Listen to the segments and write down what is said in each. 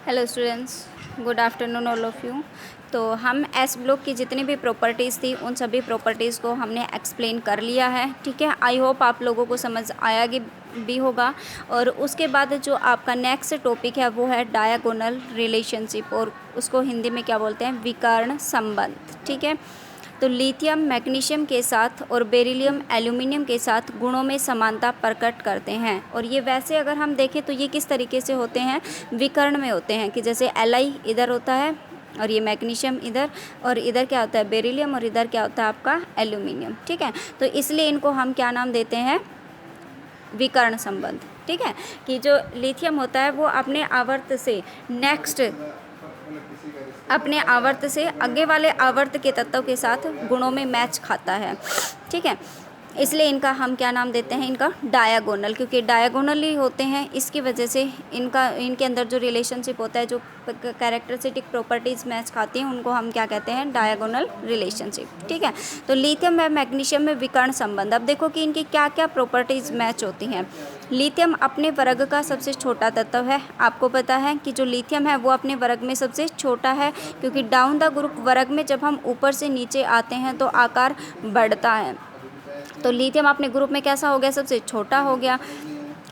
Hello students, good afternoon all of you. तो हम S block की जितनी भी प्रॉपर्टीज़ थी उन सभी प्रॉपर्टीज़ को हमने एक्सप्लेन कर लिया है। ठीक है, आई होप आप लोगों को समझ आया कि भी होगा। और उसके बाद जो आपका नेक्स्ट टॉपिक है वो है डायगोनल रिलेशनशिप, और उसको हिंदी में क्या बोलते हैं, विकर्ण संबंध। ठीक है, तो लिथियम मैग्नीशियम के साथ और बेरिलियम एल्यूमिनियम के साथ गुणों में समानता प्रकट करते हैं। और ये वैसे अगर हम देखें तो ये किस तरीके से होते हैं, विकर्ण में होते हैं, कि जैसे Li इधर होता है और ये मैग्नीशियम इधर, और इधर क्या होता है बेरिलियम, और इधर क्या होता है आपका एल्यूमिनियम। ठीक है, तो इसलिए इनको हम क्या नाम देते हैं, विकर्ण संबंध। ठीक है, कि जो लिथियम होता है वो अपने आवर्त से अपने आवर्त से आगे वाले आवर्त के तत्व के साथ गुणों में मैच खाता है। ठीक है, इसलिए इनका हम क्या नाम देते हैं, इनका डायगोनल, क्योंकि डायगोनली होते हैं, इसकी वजह से इनके अंदर जो रिलेशनशिप होता है, जो कैरेक्टरिस्टिक प्रॉपर्टीज़ मैच खाती हैं, उनको हम क्या कहते हैं, डायगोनल रिलेशनशिप। ठीक है, तो लिथियम व मैग्नीशियम में विकर्ण संबंध। अब देखो कि इनकी क्या क्या प्रॉपर्टीज़ मैच होती हैं। लिथियम अपने वर्ग का सबसे छोटा तत्व है। आपको पता है कि जो लिथियम है वो अपने वर्ग में सबसे छोटा है, क्योंकि डाउन द ग्रुप वर्ग में जब हम ऊपर से नीचे आते हैं तो आकार बढ़ता है। तो लिथियम अपने ग्रुप में कैसा हो गया, सबसे छोटा हो गया।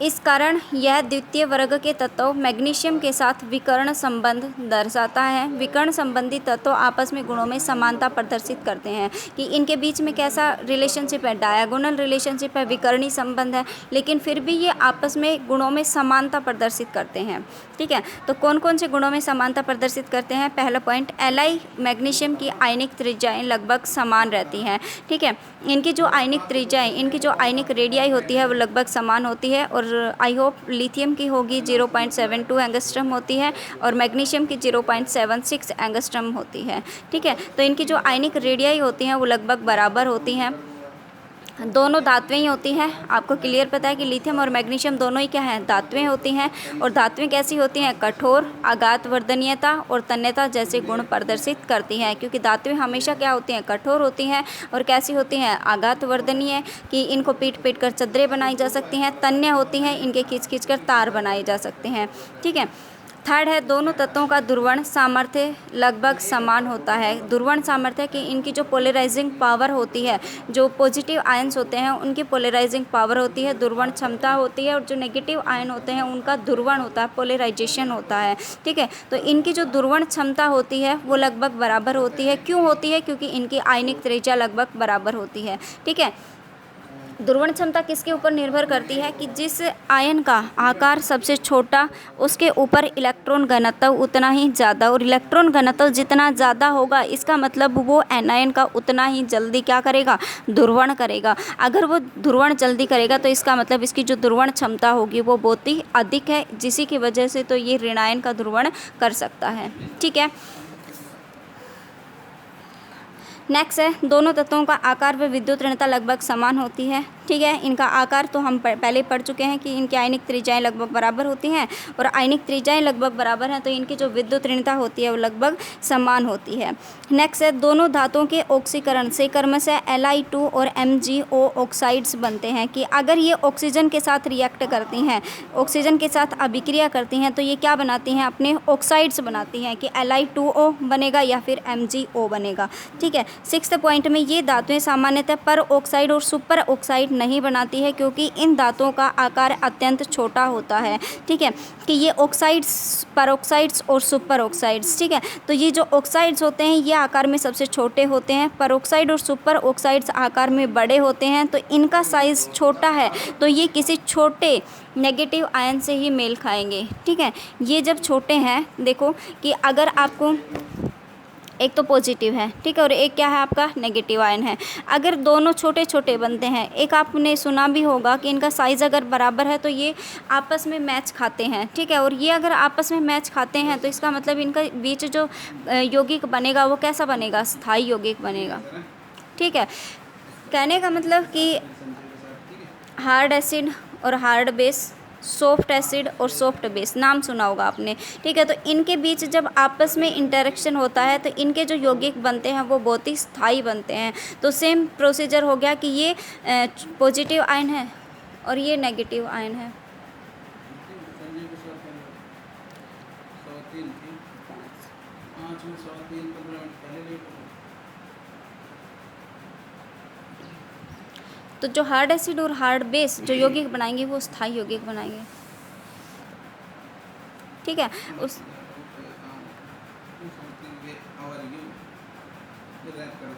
इस कारण यह द्वितीय वर्ग के तत्व मैग्नीशियम के साथ विकर्ण संबंध दर्शाता है। विकर्ण संबंधी तत्व आपस में गुणों में समानता प्रदर्शित करते हैं, कि इनके बीच में कैसा रिलेशनशिप है, डायगोनल रिलेशनशिप है, विकर्णी संबंध है, लेकिन फिर भी ये आपस में गुणों में समानता प्रदर्शित करते हैं। ठीक है, तो कौन कौन से गुणों में समानता प्रदर्शित करते हैं। पहला पॉइंट, Li मैग्नीशियम की आयनिक त्रिज्याएं लगभग समान रहती हैं। ठीक है, इनकी जो आयनिक त्रिज्याएं, इनकी जो आयनिक रेडियाई होती है वो लगभग समान होती है। और आई होप लिथियम की होगी 0.72 एंगस्ट्रम होती है, और मैग्नीशियम की 0.76 एंगस्ट्रम होती है। ठीक है, तो इनकी जो आयनिक रेडियाई होती हैं वो लगभग बराबर होती हैं। दोनों धातुएं ही होती हैं। आपको क्लियर पता है कि लिथियम और मैग्नीशियम दोनों ही क्या हैं, धातुएं होती हैं। और धातुएं कैसी होती हैं, कठोर, आघात वर्धनीयता और तन्यता जैसे गुण प्रदर्शित करती हैं। क्योंकि धातुएं हमेशा क्या होती हैं, कठोर होती हैं, और कैसी होती हैं, आघात वर्धनीय, कि इनको पीट पीट कर चद्दरें बनाई जा सकती हैं। तन्य होती हैं, इनके खींच खींच कर तार बनाए जा सकते हैं। ठीक है, थर्ड है, दोनों तत्वों का ध्रुवण सामर्थ्य लगभग समान होता है। ध्रुवण सामर्थ्य कि इनकी जो पोलराइजिंग पावर होती है, जो पॉजिटिव आयंस होते हैं उनकी पोलराइजिंग पावर होती है, ध्रुवण क्षमता होती है, और जो नेगेटिव आयन होते हैं उनका ध्रुवण होता है, पोलराइजेशन होता है। ठीक है, तो इनकी जो ध्रुवण क्षमता होती है वो लगभग बराबर होती है। क्यों होती है, क्योंकि इनकी आयनिक त्रिज्या लगभग बराबर होती है। ठीक है, ध्रुवण क्षमता किसके ऊपर निर्भर करती है, कि जिस आयन का आकार सबसे छोटा उसके ऊपर इलेक्ट्रॉन घनत्व उतना ही ज़्यादा, और इलेक्ट्रॉन घनत्व जितना ज़्यादा होगा इसका मतलब वो एनायन का उतना ही जल्दी क्या करेगा, ध्रुवण करेगा। अगर वो ध्रुवण जल्दी करेगा तो इसका मतलब इसकी जो ध्रुवण क्षमता होगी वो बहुत ही अधिक है, जिसी की वजह से तो ये ऋणायन का ध्रुवण कर सकता है। ठीक है, नेक्स्ट है, दोनों तत्वों का आकार व विद्युत ऋणता लगभग समान होती है। ठीक है, इनका आकार तो हम पहले पढ़ चुके हैं कि इनकी आयनिक त्रिज्याएं लगभग बराबर होती हैं, और आयनिक त्रिज्याएं लगभग बराबर हैं तो इनकी जो विद्युत ऋणता होती है वो लगभग समान होती है। नेक्स्ट है, दोनों धातुओं के ऑक्सीकरण से क्रमशः Li2 और MgO ऑक्साइड्स बनते हैं। कि अगर ये ऑक्सीजन के साथ रिएक्ट करती हैं, ऑक्सीजन के साथ अभिक्रिया करती हैं, तो ये क्या बनाती हैं, अपने ऑक्साइड्स बनाती हैं, कि Li2O बनेगा या फिर MgO बनेगा। ठीक है, सिक्स्थ पॉइंट में, ये धातुएं सामान्यतः पर ऑक्साइड और सुपर ऑक्साइड नहीं बनाती है, क्योंकि इन धातुओं का आकार अत्यंत छोटा होता है। ठीक है, कि ये ऑक्साइड्स, परऑक्साइड्स और सुपर ऑक्साइड्स। ठीक है, तो ये जो ऑक्साइड्स होते हैं ये आकार में सबसे छोटे होते हैं, परऑक्साइड और सुपर ऑक्साइड्स आकार में बड़े होते हैं। तो इनका साइज़ छोटा है तो ये किसी छोटे नेगेटिव आयन से ही मेल खाएंगे। ठीक है, ये जब छोटे हैं, देखो कि अगर आपको एक तो पॉजिटिव है, ठीक है, और एक क्या है आपका नेगेटिव आयन है। अगर दोनों छोटे छोटे बनते हैं, एक आपने सुना भी होगा कि इनका साइज़ अगर बराबर है तो ये आपस में मैच खाते हैं। ठीक है, और ये अगर आपस में मैच खाते हैं तो इसका मतलब इनका बीच जो यौगिक बनेगा वो कैसा बनेगा, स्थायी यौगिक बनेगा। ठीक है, कहने का मतलब कि हार्ड एसिड और हार्ड बेस, सॉफ्ट एसिड और सॉफ्ट बेस, नाम सुना होगा आपने। ठीक है, तो इनके बीच जब आपस में इंटरेक्शन होता है तो इनके जो यौगिक बनते हैं वो बहुत ही स्थायी बनते हैं। तो सेम प्रोसीजर हो गया कि ये पॉजिटिव आयन है और ये नेगेटिव आयन है। 3 थी, 5 में 3 15 मिनट पहले लेट हो गए। तो जो हार्ड एसिड और हार्ड बेस जो यौगिक बनाएंगे वो स्थायी यौगिक बनाएंगे। ठीक है। उस something way our you wrap करो।